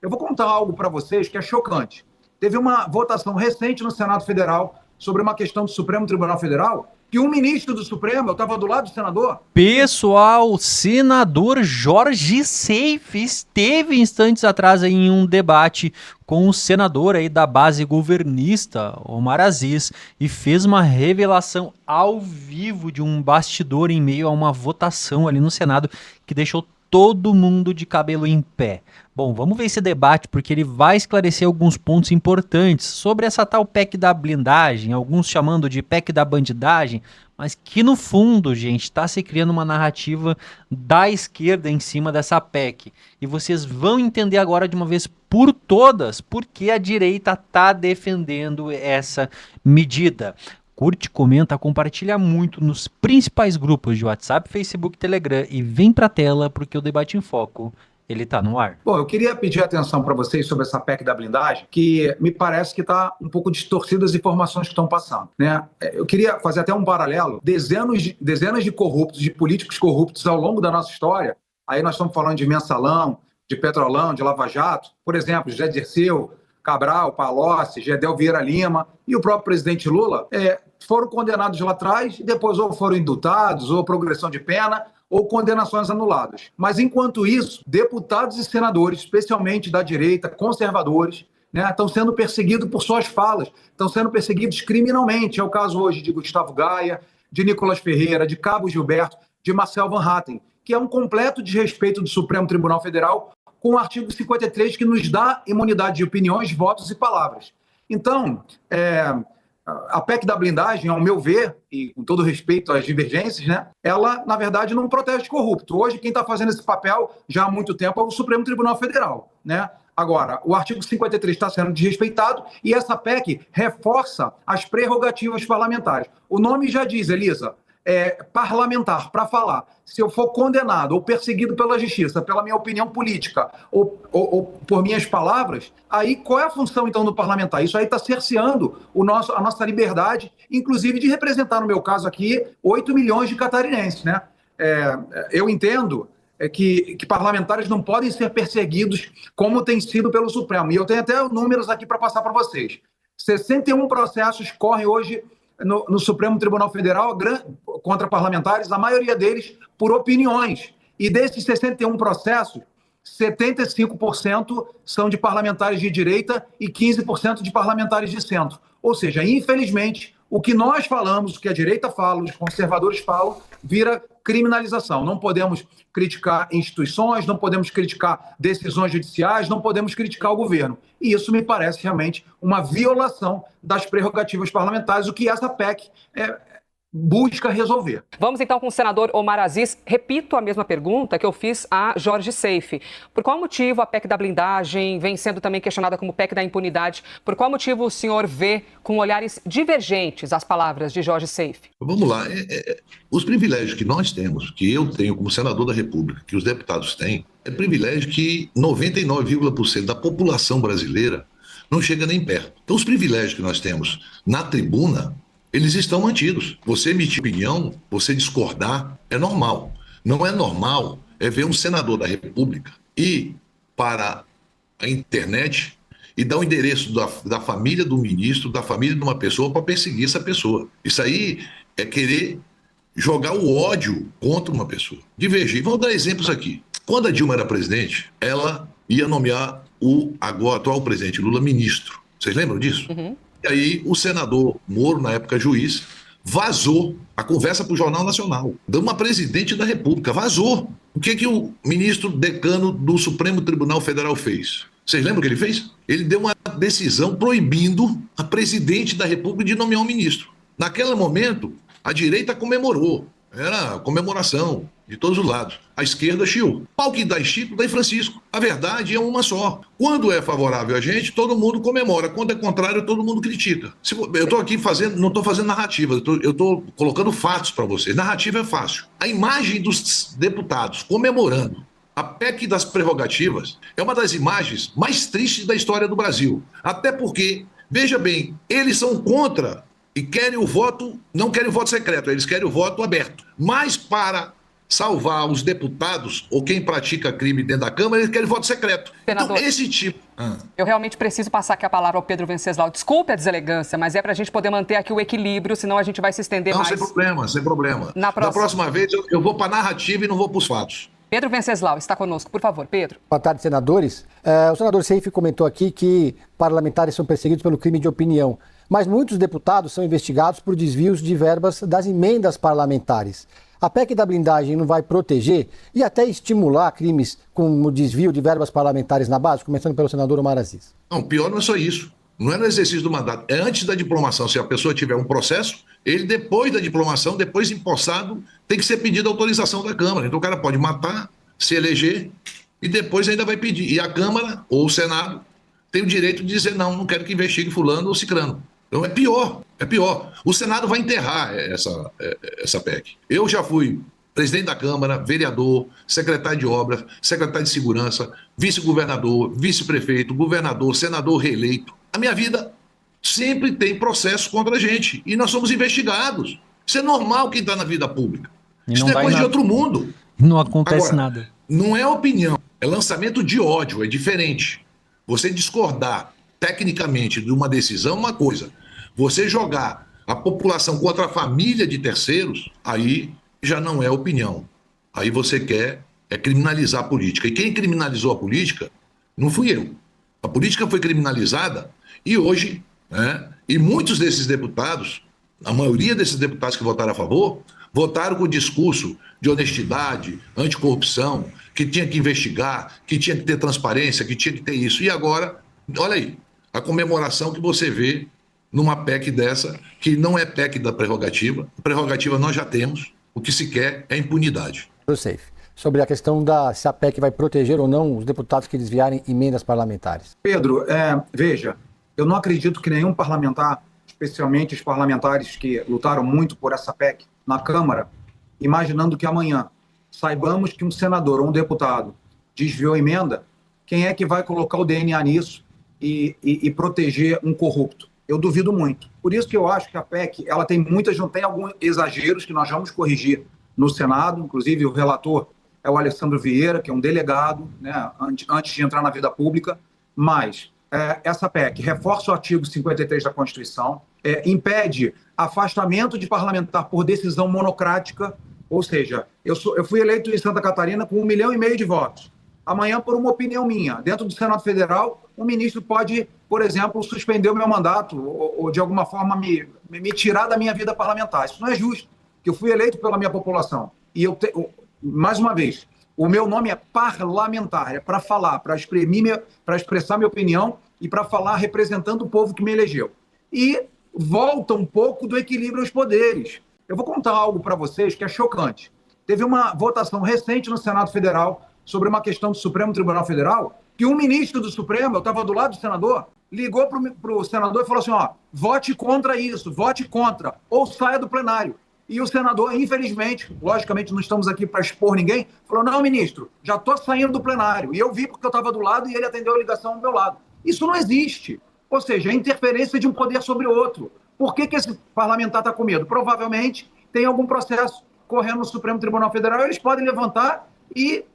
Eu vou contar algo para vocês que é chocante. Teve uma votação recente no Senado Federal sobre uma questão do Supremo Tribunal Federal que um ministro do Supremo, eu estava do lado do senador. Pessoal, senador Jorge Seife esteve instantes atrás aí em um debate com o senador aí da base governista, Omar Aziz, e fez uma revelação ao vivo de um bastidor em meio a uma votação ali no Senado que deixou todo mundo de cabelo em pé. Bom, vamos ver esse debate porque ele vai esclarecer alguns pontos importantes sobre essa tal PEC da blindagem, alguns chamando de PEC da bandidagem, mas que no fundo, gente, está se criando uma narrativa da esquerda em cima dessa PEC. E vocês vão entender agora de uma vez por todas por que a direita está defendendo essa medida. Curte, comenta, compartilha muito nos principais grupos de WhatsApp, Facebook, Telegram e vem pra tela porque o Debate em Foco, ele tá no ar. Bom, eu queria pedir atenção para vocês sobre essa PEC da blindagem, que me parece que está um pouco distorcida as informações que estão passando, né? Eu queria fazer até um paralelo. Dezenas de corruptos, de políticos corruptos ao longo da nossa história, aí nós estamos falando de Mensalão, de Petrolão, de Lava Jato, por exemplo, José Dirceu, Cabral, Palocci, Gedel Vieira Lima e o próprio presidente Lula, foram condenados lá atrás e depois ou foram indultados, ou progressão de pena, ou condenações anuladas. Mas, enquanto isso, deputados e senadores, especialmente da direita, conservadores, né, estão sendo perseguidos por suas falas, estão sendo perseguidos criminalmente. É o caso hoje de Gustavo Gaia, de Nicolas Ferreira, de Cabo Gilberto, de Marcel Van Hatten, que é um completo desrespeito do Supremo Tribunal Federal com o artigo 53, que nos dá imunidade de opiniões, votos e palavras. Então, a PEC da blindagem, ao meu ver, e com todo respeito às divergências, né, ela, na verdade, não protege corrupto. Hoje, quem está fazendo esse papel já há muito tempo é o Supremo Tribunal Federal, né? Agora, o artigo 53 está sendo desrespeitado e essa PEC reforça as prerrogativas parlamentares. O nome já diz, Elisa, parlamentar, para falar. Se eu for condenado ou perseguido pela justiça, pela minha opinião política ou por minhas palavras, aí qual é a função, então, do parlamentar? Isso aí está cerceando a nossa liberdade, inclusive de representar, no meu caso aqui, 8 milhões de catarinenses, né? Eu entendo que parlamentares não podem ser perseguidos como tem sido pelo Supremo. E eu tenho até números aqui para passar para vocês. 61 processos correm hoje no Supremo Tribunal Federal contra parlamentares, a maioria deles por opiniões. E desses 61 processos, 75% são de parlamentares de direita e 15% de parlamentares de centro. Ou seja, infelizmente, o que nós falamos, o que a direita fala, os conservadores falam, vira criminalização. Não podemos criticar instituições, não podemos criticar decisões judiciais, não podemos criticar o governo. E isso me parece realmente uma violação das prerrogativas parlamentares, o que essa PEC busca resolver. Vamos então com o senador Omar Aziz. Repito a mesma pergunta que eu fiz a Jorge Seife. Por qual motivo a PEC da blindagem vem sendo também questionada como PEC da impunidade? Por qual motivo o senhor vê com olhares divergentes as palavras de Jorge Seife? Vamos lá. Os privilégios que nós temos, que eu tenho como senador da República, que os deputados têm, é privilégio que 99,% da população brasileira não chega nem perto. Então, os privilégios que nós temos na tribuna, eles estão mantidos. Você emitir opinião, você discordar, é normal. Não é normal ver um senador da República ir para a internet e dar o endereço da família do ministro, da família de uma pessoa para perseguir essa pessoa. Isso aí é querer jogar o ódio contra uma pessoa. Divergir. Vamos dar exemplos aqui. Quando a Dilma era presidente, ela ia nomear o atual presidente Lula ministro. Vocês lembram disso? Uhum. E aí o senador Moro, na época juiz, vazou a conversa para o Jornal Nacional. De uma presidente da República, vazou. O que o ministro decano do Supremo Tribunal Federal fez? Vocês lembram o que ele fez? Ele deu uma decisão proibindo a presidente da República de nomear um ministro. Naquele momento, a direita comemorou. Era comemoração de todos os lados. A esquerda chiou. Pau que dá em Chico, dá em Francisco. A verdade é uma só. Quando é favorável a gente, todo mundo comemora. Quando é contrário, todo mundo critica. Eu estou aqui não estou fazendo narrativa, eu estou colocando fatos para vocês. Narrativa é fácil. A imagem dos deputados comemorando a PEC das prerrogativas é uma das imagens mais tristes da história do Brasil. Até porque, veja bem, eles são contra e querem o voto, não querem o voto secreto, eles querem o voto aberto. Mas para salvar os deputados ou quem pratica crime dentro da Câmara, eles querem voto secreto. Senador, então, esse tipo... Eu realmente preciso passar aqui a palavra ao Pedro Venceslau. Desculpe a deselegância, mas é para a gente poder manter aqui o equilíbrio, senão a gente vai se estender mais. Sem problema, sem problema. Na próxima vez eu vou para a narrativa e não vou para os fatos. Pedro Venceslau está conosco, por favor, Pedro. Boa tarde, senadores. O senador Seif comentou aqui que parlamentares são perseguidos pelo crime de opinião, mas muitos deputados são investigados por desvios de verbas das emendas parlamentares. A PEC da blindagem não vai proteger e até estimular crimes como desvio de verbas parlamentares na base, começando pelo senador Omar Aziz? Não, pior não é só isso. Não é no exercício do mandato, é antes da diplomação. Se a pessoa tiver um processo, ele depois da diplomação, depois empossado, tem que ser pedido autorização da Câmara. Então o cara pode matar, se eleger e depois ainda vai pedir. E a Câmara ou o Senado tem o direito de dizer não quero que investigue fulano ou cicrano. Então é pior. O Senado vai enterrar essa PEC. Eu já fui presidente da Câmara, vereador, secretário de obras, secretário de segurança, vice-governador, vice-prefeito, governador, senador reeleito. A minha vida sempre tem processo contra a gente e nós somos investigados. Isso é normal quem está na vida pública. Isso não é coisa de outro mundo. Não acontece Agora, nada. Não é opinião, é lançamento de ódio, é diferente. Você discordar tecnicamente de uma decisão é uma coisa. Você jogar a população contra a família de terceiros, aí já não é opinião. Aí você quer criminalizar a política. E quem criminalizou a política não fui eu. A política foi criminalizada e hoje, e muitos desses deputados, a maioria desses deputados que votaram a favor, votaram com o discurso de honestidade, anticorrupção, que tinha que investigar, que tinha que ter transparência, que tinha que ter isso. E agora, olha aí, a comemoração que você vê numa PEC dessa, que não é PEC da prerrogativa. A prerrogativa nós já temos, o que se quer é impunidade. Seif, sobre a questão se a PEC vai proteger ou não os deputados que desviarem emendas parlamentares. Pedro, veja, eu não acredito que nenhum parlamentar, especialmente os parlamentares que lutaram muito por essa PEC na Câmara, imaginando que amanhã saibamos que um senador ou um deputado desviou emenda, quem é que vai colocar o DNA nisso e proteger um corrupto? Eu duvido muito. Por isso que eu acho que a PEC ela tem alguns exageros que nós vamos corrigir no Senado, inclusive o relator é o Alessandro Vieira, que é um delegado, né, antes de entrar na vida pública, mas essa PEC reforça o artigo 53 da Constituição, impede afastamento de parlamentar por decisão monocrática, ou seja, eu fui eleito em Santa Catarina com 1,5 milhão de votos. Amanhã, por uma opinião minha, dentro do Senado Federal, o ministro pode, por exemplo, suspender o meu mandato ou de alguma forma me tirar da minha vida parlamentar. Isso não é justo, porque eu fui eleito pela minha população. E mais uma vez, o meu nome é parlamentar, é para falar, para expressar minha opinião e para falar representando o povo que me elegeu. E volta um pouco do equilíbrio aos poderes. Eu vou contar algo para vocês que é chocante. Teve uma votação recente no Senado Federal sobre uma questão do Supremo Tribunal Federal, que um ministro do Supremo, eu estava do lado do senador, ligou para o senador e falou assim, vote contra isso, vote contra, ou saia do plenário. E o senador, infelizmente, logicamente não estamos aqui para expor ninguém, falou, não, ministro, já estou saindo do plenário. E eu vi porque eu estava do lado e ele atendeu a ligação do meu lado. Isso não existe. Ou seja, a interferência de um poder sobre o outro. Por que esse parlamentar está com medo? Provavelmente tem algum processo correndo no Supremo Tribunal Federal, eles podem levantar e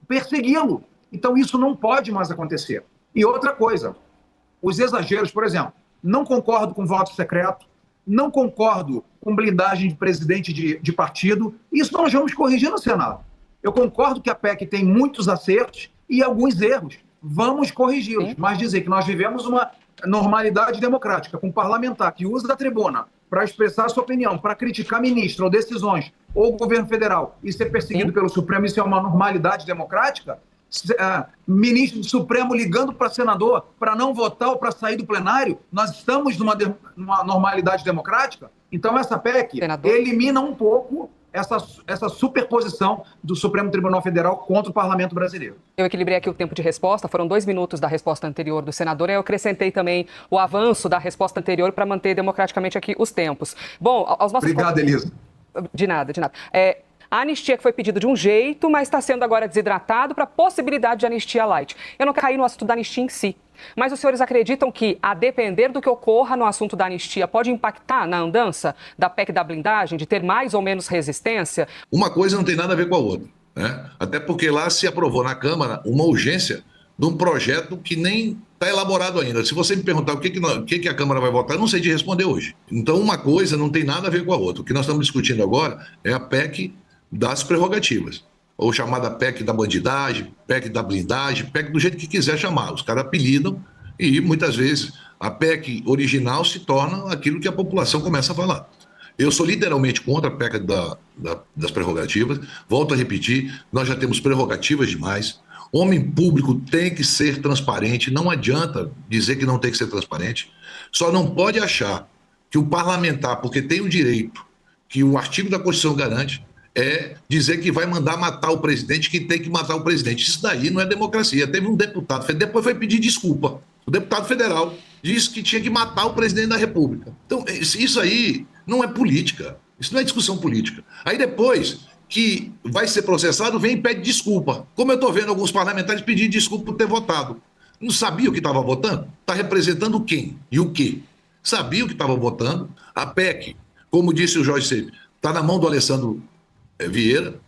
persegui-lo. Então isso não pode mais acontecer. E outra coisa, os exageros, por exemplo, não concordo com voto secreto, não concordo com blindagem de presidente de partido, isso nós vamos corrigir no Senado. Eu concordo que a PEC tem muitos acertos e alguns erros, vamos corrigi-los, mas dizer que nós vivemos uma normalidade democrática, com um parlamentar que usa da tribuna para expressar a sua opinião, para criticar ministro ou decisões, ou o governo federal, e ser perseguido pelo Supremo, isso é uma normalidade democrática? Ministro do Supremo ligando para senador para não votar ou para sair do plenário, nós estamos numa normalidade democrática? Então essa PEC elimina um pouco essa superposição do Supremo Tribunal Federal contra o Parlamento brasileiro. Eu equilibrei aqui o tempo de resposta, foram 2 minutos da resposta anterior do senador, e eu acrescentei também o avanço da resposta anterior para manter democraticamente aqui os tempos. Bom, aos nossos... Obrigado, Elisa. De nada, de nada. A anistia que foi pedida de um jeito, mas está sendo agora desidratado para a possibilidade de anistia light. Eu não quero cair no assunto da anistia em si, mas os senhores acreditam que, a depender do que ocorra no assunto da anistia, pode impactar na andança da PEC da blindagem, de ter mais ou menos resistência? Uma coisa não tem nada a ver com a outra, né? Até porque lá se aprovou na Câmara uma urgência de um projeto que nem está elaborado ainda. Se você me perguntar o que a Câmara vai votar, eu não sei te responder hoje. Então, uma coisa não tem nada a ver com a outra. O que nós estamos discutindo agora é a PEC das prerrogativas, ou chamada PEC da bandidagem, PEC da blindagem, PEC do jeito que quiser chamar. Os caras apelidam e, muitas vezes, a PEC original se torna aquilo que a população começa a falar. Eu sou literalmente contra a PEC das prerrogativas. Volto a repetir, nós já temos prerrogativas demais. Homem público tem que ser transparente, não adianta dizer que não tem que ser transparente. Só não pode achar que o parlamentar, porque tem o direito que o artigo da Constituição garante, é dizer que vai mandar matar o presidente, que tem que matar o presidente. Isso daí não é democracia. Teve um deputado, depois foi pedir desculpa. O deputado federal disse que tinha que matar o presidente da República. Então, isso aí não é política. Isso não é discussão política. Aí depois que vai ser processado, vem e pede desculpa. Como eu estou vendo alguns parlamentares pedir desculpa por ter votado. Não sabia o que estava votando? Está representando quem e o quê? Sabia o que estava votando? A PEC, como disse o Jorge Seif, está na mão do Alessandro Vieira.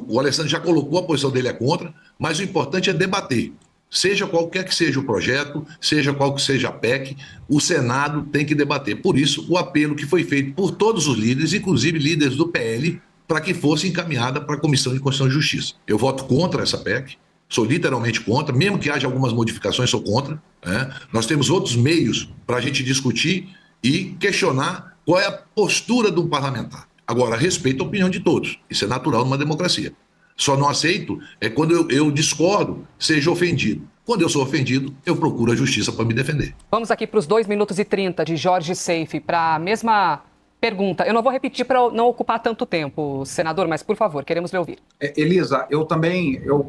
O Alessandro já colocou, a posição dele é contra, mas o importante é debater. Seja qualquer que seja o projeto, seja qual que seja a PEC, o Senado tem que debater. Por isso, o apelo que foi feito por todos os líderes, inclusive líderes do PL, para que fosse encaminhada para a Comissão de Constituição e Justiça. Eu voto contra essa PEC, sou literalmente contra, mesmo que haja algumas modificações, sou contra. Né? Nós temos outros meios para a gente discutir e questionar qual é a postura do parlamentar. Agora, respeito a opinião de todos, isso é natural numa democracia. Só não aceito é quando eu discordo, seja ofendido. Quando eu sou ofendido, eu procuro a justiça para me defender. Vamos aqui para os 2 minutos e 30 de Jorge Seif, para a mesma pergunta. Eu não vou repetir para não ocupar tanto tempo, senador, mas, por favor, queremos lhe ouvir. Elisa, eu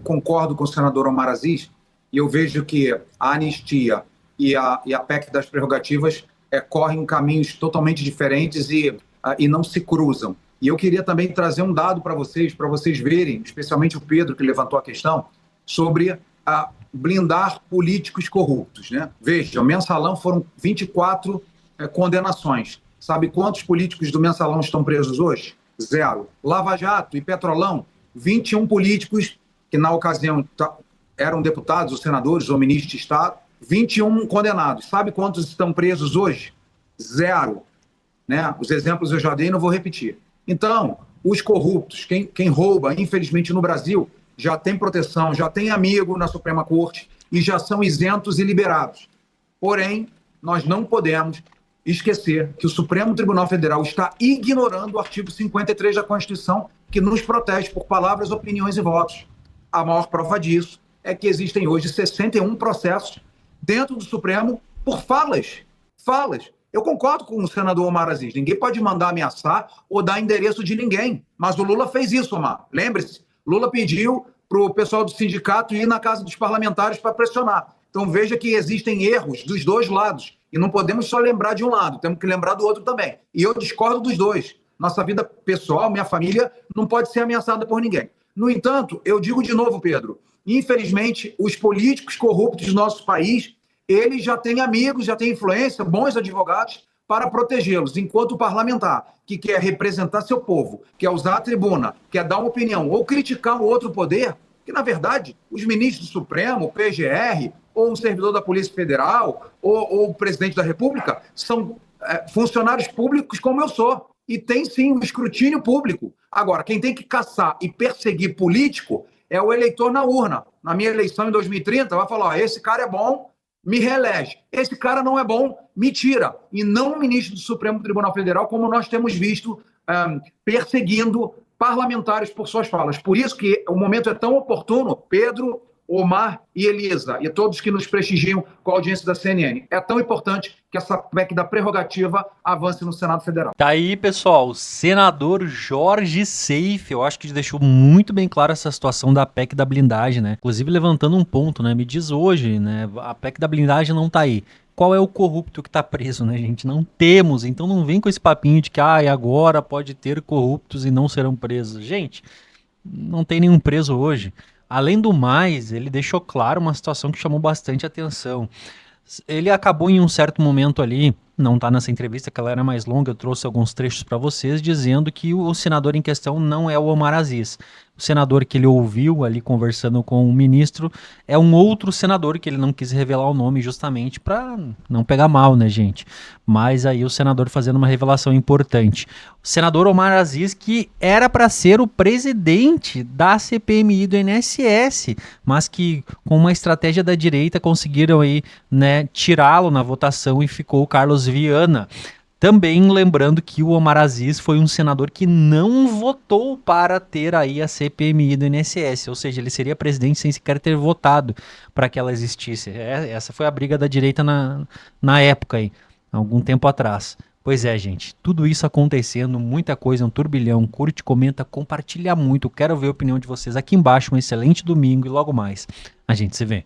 concordo com o senador Omar Aziz e eu vejo que a anistia e a PEC das prerrogativas correm caminhos totalmente diferentes e não se cruzam. E eu queria também trazer um dado para vocês verem, especialmente o Pedro, que levantou a questão, sobre blindar políticos corruptos, né? Veja, o Mensalão foram 24 condenações. Sabe quantos políticos do Mensalão estão presos hoje? 0. Lava Jato e Petrolão, 21 políticos que na ocasião eram deputados ou senadores ou ministros de Estado, 21 condenados. Sabe quantos estão presos hoje? 0. Né? Os exemplos eu já dei, não vou repetir. Então, os corruptos, quem rouba, infelizmente no Brasil, já tem proteção, já tem amigo na Suprema Corte e já são isentos e liberados. Porém, nós não podemos esquecer que o Supremo Tribunal Federal está ignorando o artigo 53 da Constituição, que nos protege por palavras, opiniões e votos. A maior prova disso é que existem hoje 61 processos dentro do Supremo por falas. Eu concordo com o senador Omar Aziz. Ninguém pode mandar ameaçar ou dar endereço de ninguém. Mas o Lula fez isso, Omar. Lembre-se, Lula pediu para o pessoal do sindicato ir na casa dos parlamentares para pressionar. Então veja que existem erros dos dois lados. E não podemos só lembrar de um lado, temos que lembrar do outro também. E eu discordo dos dois. Nossa vida pessoal, minha família, não pode ser ameaçada por ninguém. No entanto, eu digo de novo, Pedro, infelizmente, os políticos corruptos do nosso país, eles já têm amigos, já têm influência, bons advogados, para protegê-los, enquanto o parlamentar, que quer representar seu povo, quer usar a tribuna, quer dar uma opinião ou criticar um outro poder, que, na verdade, os ministros do Supremo, o PGR, ou um servidor da Polícia Federal, ou o presidente da República, são funcionários públicos como eu sou. E tem, sim, um escrutínio público. Agora, quem tem que caçar e perseguir político é o eleitor na urna. Na minha eleição em 2030, vai falar, esse cara é bom, me reelege. Esse cara não é bom, me tira. E não o ministro do Supremo Tribunal Federal, como nós temos visto perseguindo parlamentares por suas falas. Por isso que o momento é tão oportuno, Pedro, Omar e Elisa, e todos que nos prestigiam com a audiência da CNN. É tão importante que essa PEC da prerrogativa avance no Senado Federal. Tá aí, pessoal, o senador Jorge Seif, eu acho que deixou muito bem clara essa situação da PEC da blindagem, né? Inclusive levantando um ponto, né? Me diz hoje, né? A PEC da blindagem não tá aí. qual é o corrupto que está preso, né, gente? Não temos, então não vem com esse papinho de que agora pode ter corruptos e não serão presos. Gente, não tem nenhum preso hoje. Além do mais, ele deixou claro uma situação que chamou bastante atenção. Ele acabou em um certo momento ali, não está nessa entrevista, que ela era mais longa, eu trouxe alguns trechos para vocês, dizendo que o senador em questão não é o Omar Aziz. O senador que ele ouviu ali conversando com o ministro é um outro senador que ele não quis revelar o nome justamente para não pegar mal, né, gente? Mas aí o senador fazendo uma revelação importante. O senador Omar Aziz, que era para ser o presidente da CPMI do INSS, mas que com uma estratégia da direita conseguiram aí, né, tirá-lo na votação e ficou o Carlos Viana. Também lembrando que o Omar Aziz foi um senador que não votou para ter aí a CPMI do INSS, ou seja, ele seria presidente sem sequer ter votado para que ela existisse. Essa foi a briga da direita na época aí, algum tempo atrás. Pois é, gente, tudo isso acontecendo, muita coisa, um turbilhão. Curte, comenta, compartilha muito. Quero ver a opinião de vocês aqui embaixo. Um excelente domingo e logo mais a gente se vê.